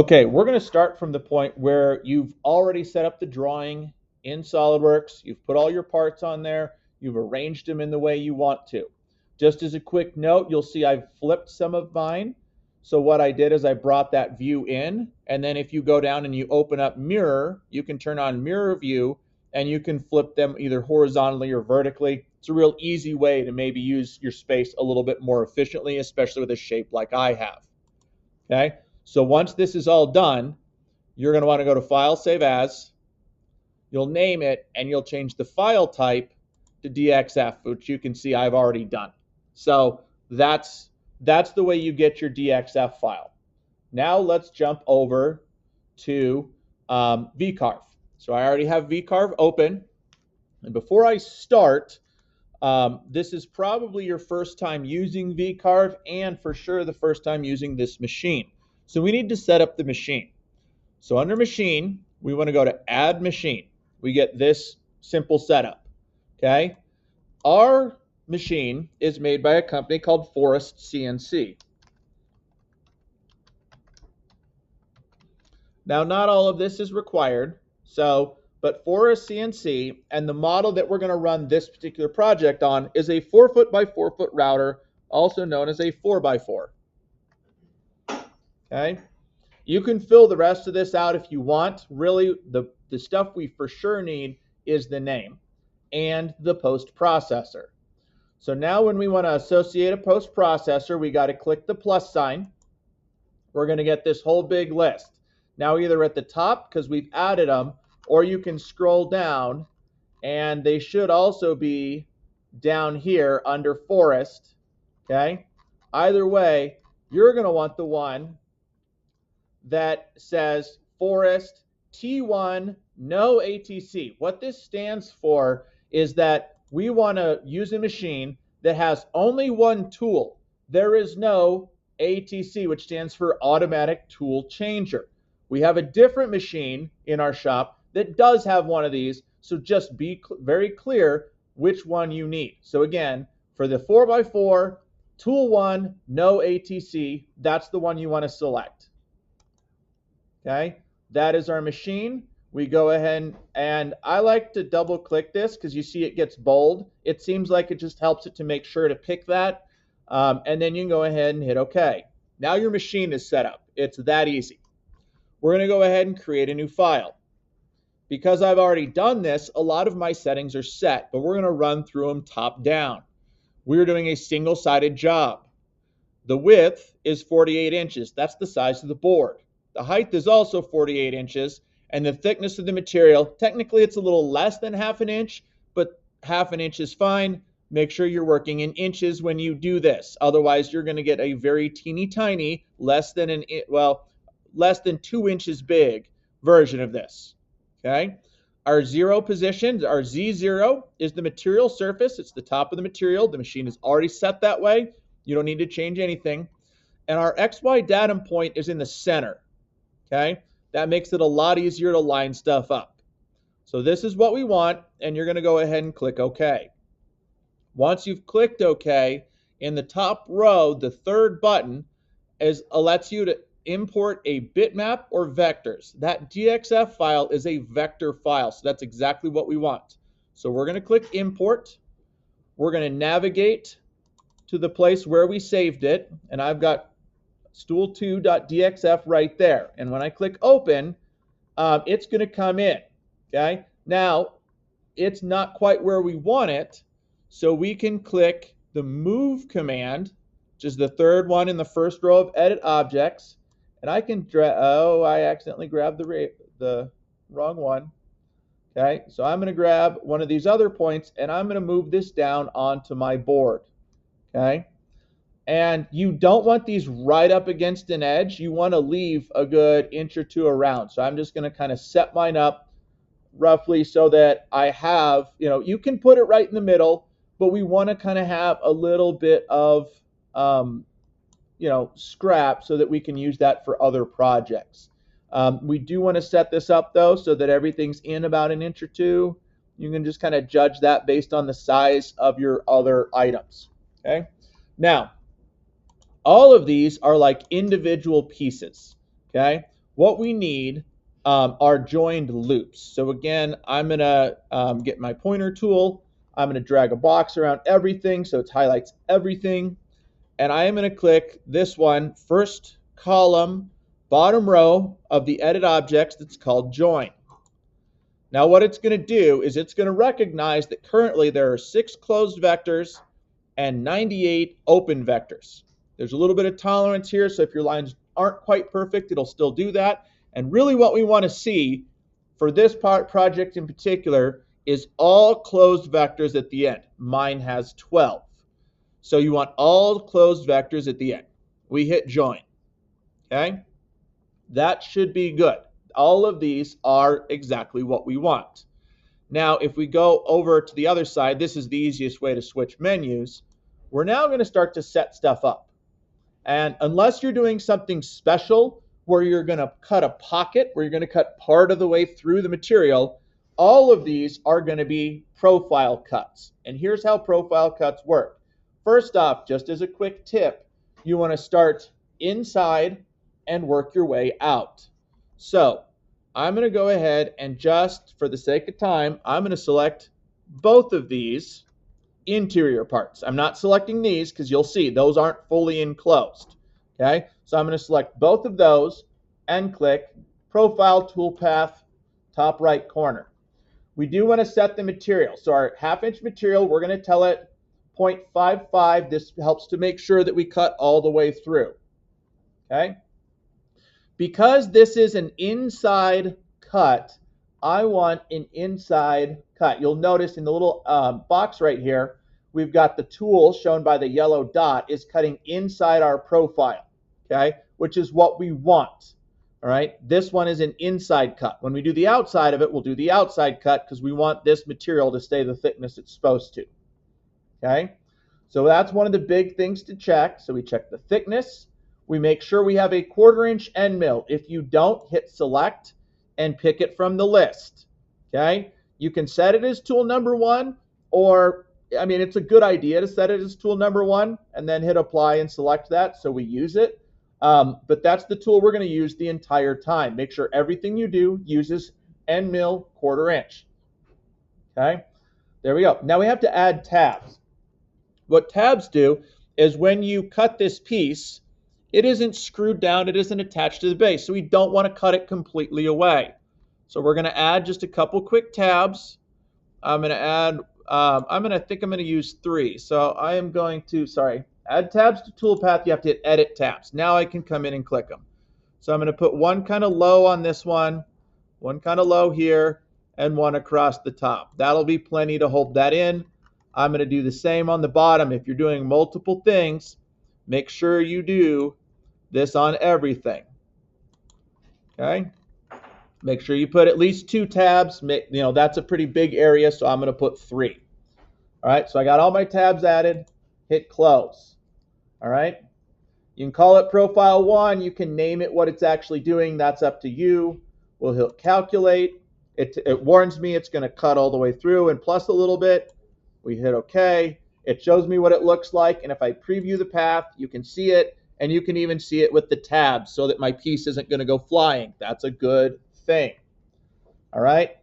Okay, we're going to start from the point where you've already set up the drawing in SolidWorks. You've put all your parts on there. You've arranged them in the way you want to. Just as a quick note, you'll see I've flipped some of mine. So what I did is I brought that view in, and then if you go down and you open up mirror, you can turn on mirror view, and you can flip them either horizontally or vertically. It's a real easy way to maybe use your space a little bit more efficiently, especially with a shape like I have. Okay, so once this is all done, you're going to want to go to File, Save As. You'll name it, and you'll change the file type to DXF, which you can see I've already done. So that's the way you get your DXF file. Now let's jump over to VCarve. So I already have VCarve open. And before I start, this is probably your first time using VCarve and for sure the first time using this machine. So we need to set up the machine. So under Machine, we want to go to Add Machine. We get this simple setup. Okay? Our machine is made by a company called Forest CNC. Now, not all of this is required, but Forest CNC and the model that we're going to run this particular project on is a 4-foot by 4-foot router, also known as a 4x4. Okay? You can fill the rest of this out if you want. Really, the stuff we for sure need is the name and the post processor. So now when we want to associate a post processor, we got to click the plus sign. We're going to get this whole big list. Now either at the top, because we've added them, or you can scroll down, and they should also be down here under Forest. Okay? Either way, you're going to want the one that says Forest T1 no ATC. What this stands for is that we want to use a machine that has only one tool. There is no ATC, which stands for Automatic Tool Changer. We have a different machine in our shop that does have one of these, so just be very clear which one you need. So again, for the 4x4, tool 1, no ATC, that's the one you want to select. Okay, that is our machine. We go ahead and I like to double click this because you see it gets bold. It seems like it just helps it to make sure to pick that. And then you can go ahead and hit OK. Now your machine is set up. It's that easy. We're going to go ahead and create a new file. Because I've already done this, a lot of my settings are set, but we're going to run through them top down. We're doing a single-sided job. The width is 48 inches. That's the size of the board. The height is also 48 inches, and the thickness of the material, technically it's a little less than half an inch, but half an inch is fine. Make sure you're working in inches when you do this. Otherwise, you're going to get a very teeny tiny, less than 2 inches big version of this. Okay? Our zero position, our Z0 is the material surface. It's the top of the material. The machine is already set that way. You don't need to change anything. And our XY datum point is in the center. Okay? That makes it a lot easier to line stuff up. So this is what we want, and you're going to go ahead and click OK. Once you've clicked OK, in the top row, the third button lets you to import a bitmap or vectors. That DXF file is a vector file, so that's exactly what we want. So we're going to click import. We're going to navigate to the place where we saved it, and I've got stool2.dxf right there. And when I click open, it's going to come in. Okay? Now, it's not quite where we want it, so we can click the move command, which is the third one in the first row of edit objects, and I can I accidentally grabbed the wrong one. Okay, so I'm going to grab one of these other points, and I'm going to move this down onto my board. Okay, and you don't want these right up against an edge. You want to leave a good inch or two around. So I'm just going to kind of set mine up roughly so that I have, you can put it right in the middle, but we want to kind of have a little bit of scrap so that we can use that for other projects. We do want to set this up though so that everything's in about an inch or two. You can just kind of judge that based on the size of your other items. Okay. Now, all of these are like individual pieces. Okay. what we need are joined loops. So again, I'm gonna get my pointer tool. I'm gonna drag a box around everything so it highlights everything. And I am gonna click this one, first column, bottom row of the edit objects that's called join. Now what it's gonna do is it's gonna recognize that currently there are 6 closed vectors and 98 open vectors. There's a little bit of tolerance here, so if your lines aren't quite perfect, it'll still do that. And really what we want to see for this project in particular is all closed vectors at the end. Mine has 12. So you want all closed vectors at the end. We hit join. Okay? That should be good. All of these are exactly what we want. Now, if we go over to the other side, this is the easiest way to switch menus. We're now going to start to set stuff up. And unless you're doing something special where you're going to cut a pocket, where you're going to cut part of the way through the material, all of these are going to be profile cuts. And here's how profile cuts work. First off, just as a quick tip, you want to start inside and work your way out. So I'm going to go ahead and just for the sake of time, I'm going to select both of these interior parts. I'm not selecting these because you'll see those aren't fully enclosed. Okay, so I'm going to select both of those and click Profile Toolpath, top right corner. We do want to set the material. So our half-inch material, we're going to tell it 0.55. This helps to make sure that we cut all the way through. Okay. Because this is an inside cut, I want an inside cut. You'll notice in the little box right here, we've got the tool shown by the yellow dot is cutting inside our profile, okay, which is what we want. All right, this one is an inside cut. When we do the outside of it, we'll do the outside cut because we want this material to stay the thickness it's supposed to. Okay, so that's one of the big things to check. So we check the thickness. We make sure we have a 1/4 inch end mill. If you don't, hit select and pick it from the list. Okay, you can set it as tool number 1, or I mean, it's a good idea to set it as tool number 1 and then hit apply and select that so we use it. But that's the tool we're going to use the entire time. Make sure everything you do uses end mill 1/4 inch. Okay, there we go. Now we have to add tabs. What tabs do is when you cut this piece, it isn't screwed down, it isn't attached to the base, so we don't want to cut it completely away. So we're going to add just a couple quick tabs. I'm going to add, I think I'm going to use 3. So I am going to, add tabs to toolpath. You have to hit edit tabs. Now I can come in and click them. So I'm going to put one kind of low on this one kind of low here, and one across the top. That'll be plenty to hold that in. I'm going to do the same on the bottom. If you're doing multiple things, make sure you do this on everything. Okay? Make sure you put at least 2 tabs. You know, that's a pretty big area, so I'm going to put 3. All right, so I got all my tabs added. Hit close. All right? You can call it profile 1. You can name it what it's actually doing. That's up to you. We'll hit calculate. It warns me it's going to cut all the way through and plus a little bit. We hit OK. It shows me what it looks like, and if I preview the path, you can see it, and you can even see it with the tabs so that my piece isn't going to go flying. That's a good thing. All right,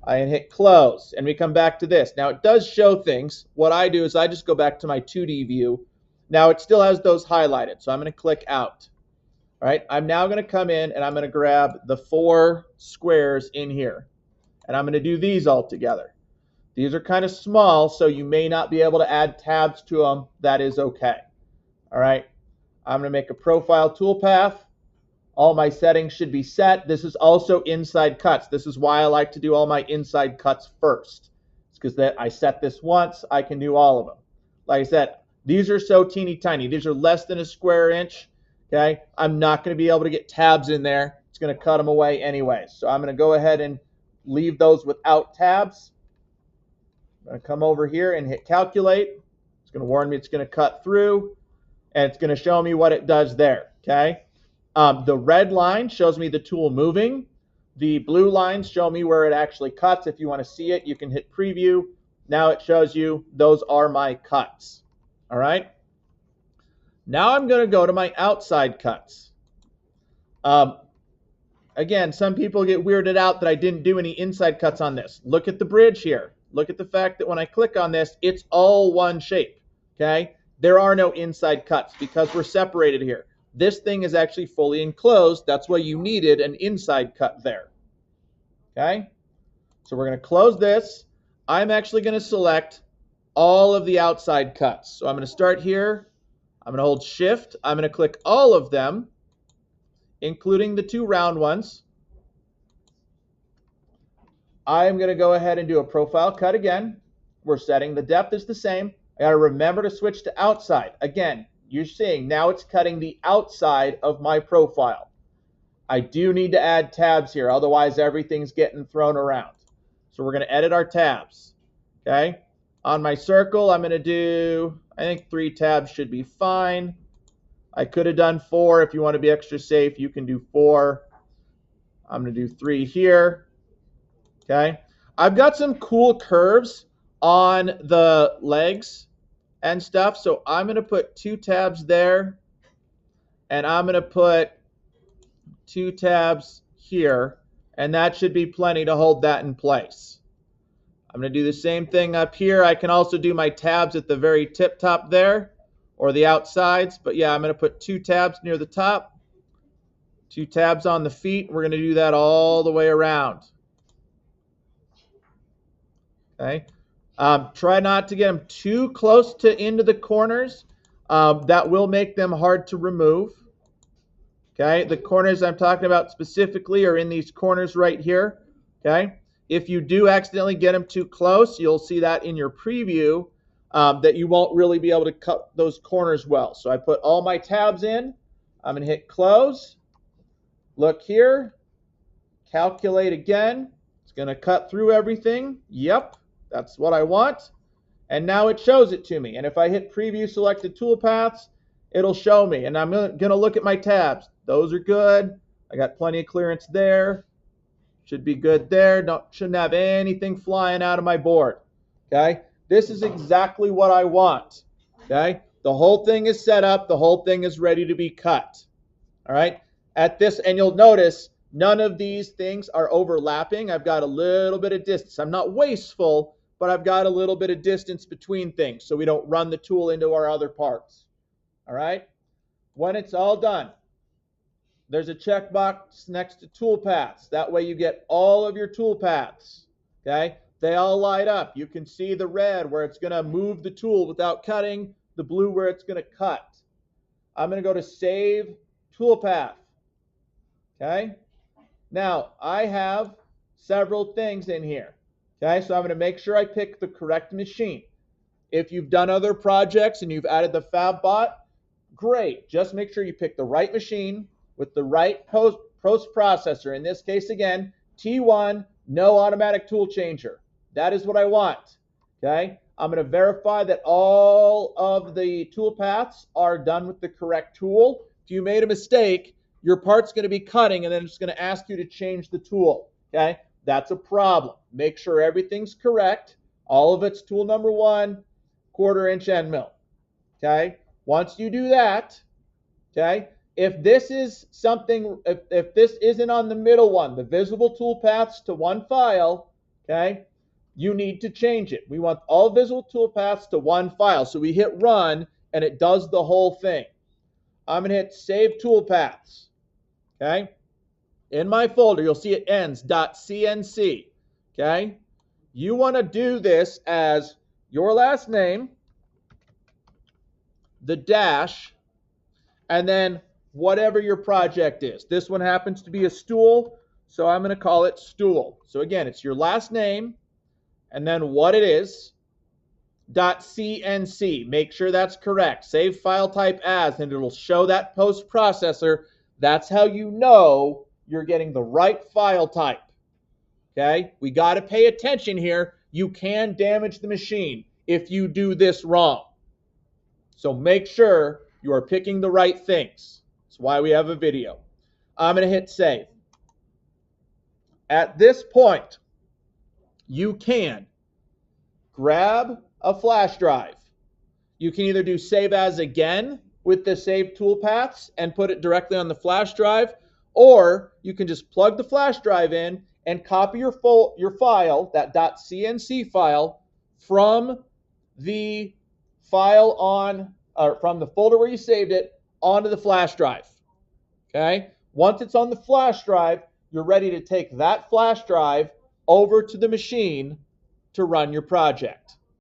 I hit close, and we come back to this. Now, it does show things. What I do is I just go back to my 2D view. Now, it still has those highlighted, so I'm going to click out. All right, I'm now going to come in, and I'm going to grab the 4 squares in here, and I'm going to do these all together. These are kind of small, so you may not be able to add tabs to them. That is okay. All right, I'm going to make a profile toolpath. All my settings should be set. This is also inside cuts. This is why I like to do all my inside cuts first. It's because that I set this once, I can do all of them. Like I said, these are so teeny tiny. These are less than a square inch. Okay, I'm not going to be able to get tabs in there. It's going to cut them away anyway. So I'm going to go ahead and leave those without tabs. I'm going to come over here and hit calculate. It's going to warn me it's going to cut through, and it's going to show me what it does there. Okay. The red line shows me the tool moving. The blue lines show me where it actually cuts. If you want to see it, you can hit preview. Now it shows you those are my cuts. All right. Now I'm going to go to my outside cuts. Again, some people get weirded out that I didn't do any inside cuts on this. Look at the bridge here. Look at the fact that when I click on this, it's all one shape, okay? There are no inside cuts because we're separated here. This thing is actually fully enclosed. That's why you needed an inside cut there, okay? So we're going to close this. I'm actually going to select all of the outside cuts. So I'm going to start here. I'm going to hold Shift. I'm going to click all of them, including the 2 round ones. I'm going to go ahead and do a profile cut again. We're setting the depth is the same. I got to remember to switch to outside. Again, you're seeing now it's cutting the outside of my profile. I do need to add tabs here, otherwise everything's getting thrown around. So we're going to edit our tabs. Okay. On my circle, I'm going to do, I think 3 tabs should be fine. I could have done 4. If you want to be extra safe, you can do 4. I'm going to do 3 here. Okay. I've got some cool curves on the legs and stuff. So I'm going to put 2 tabs there. And I'm going to put 2 tabs here. And that should be plenty to hold that in place. I'm going to do the same thing up here. I can also do my tabs at the very tip top there, or the outsides. But yeah, I'm going to put 2 tabs near the top, 2 tabs on the feet. We're going to do that all the way around. Okay. Try not to get them too close to into the corners. That will make them hard to remove. Okay. The corners I'm talking about specifically are in these corners right here. Okay. If you do accidentally get them too close, you'll see that in your preview that you won't really be able to cut those corners well. So I put all my tabs in. I'm going to hit close. Look here. Calculate again. It's going to cut through everything. Yep, that's what I want. And now it shows it to me. And if I hit preview selected toolpaths, it'll show me. And I'm going to look at my tabs. Those are good. I got plenty of clearance there. Should be good there. Shouldn't have anything flying out of my board. Okay. This is exactly what I want. Okay. The whole thing is set up. The whole thing is ready to be cut. All right. At this, and you'll notice none of these things are overlapping. I've got a little bit of distance. I'm not wasteful, but I've got a little bit of distance between things so we don't run the tool into our other parts. All right. When it's all done, there's a checkbox next to toolpaths. That way you get all of your toolpaths. Okay? They all light up. You can see the red where it's going to move the tool without cutting, the blue where it's going to cut. I'm going to go to Save Toolpath. Okay? Now, I have several things in here. Okay? So I'm going to make sure I pick the correct machine. If you've done other projects and you've added the FabBot, great. Just make sure you pick the right machine with the right post processor. In this case, again, T1, no automatic tool changer. That is what I want. Okay. I'm going to verify that all of the tool paths are done with the correct tool. If you made a mistake, your part's going to be cutting and then it's going to ask you to change the tool. Okay. That's a problem. Make sure everything's correct. All of it's tool number 1, 1/4 inch end mill. Okay. Once you do that, okay, if this is something, if this isn't on the middle one, the visible tool paths to one file, okay, you need to change it. We want all visible tool paths to one file. So we hit run and it does the whole thing. I'm going to hit save toolpaths. Okay. In my folder, you'll see it ends .cnc. Okay. You want to do this as your last name, the dash, and then whatever your project is. This one happens to be a stool, so I'm going to call it stool. So again, it's your last name and then what it is, .cnc. Make sure that's correct. Save file type as, and it'll show that post processor. That's how you know you're getting the right file type. Okay? We got to pay attention here. You can damage the machine if you do this wrong. So make sure you are picking the right things. That's why we have a video. I'm going to hit save. At this point, you can grab a flash drive. You can either do save as again with the save toolpaths and put it directly on the flash drive, Or you can just plug the flash drive in and copy your file, that .cnc file, from the file from the folder where you saved it onto the flash drive. Okay? Once it's on the flash drive, you're ready to take that flash drive over to the machine to run your project.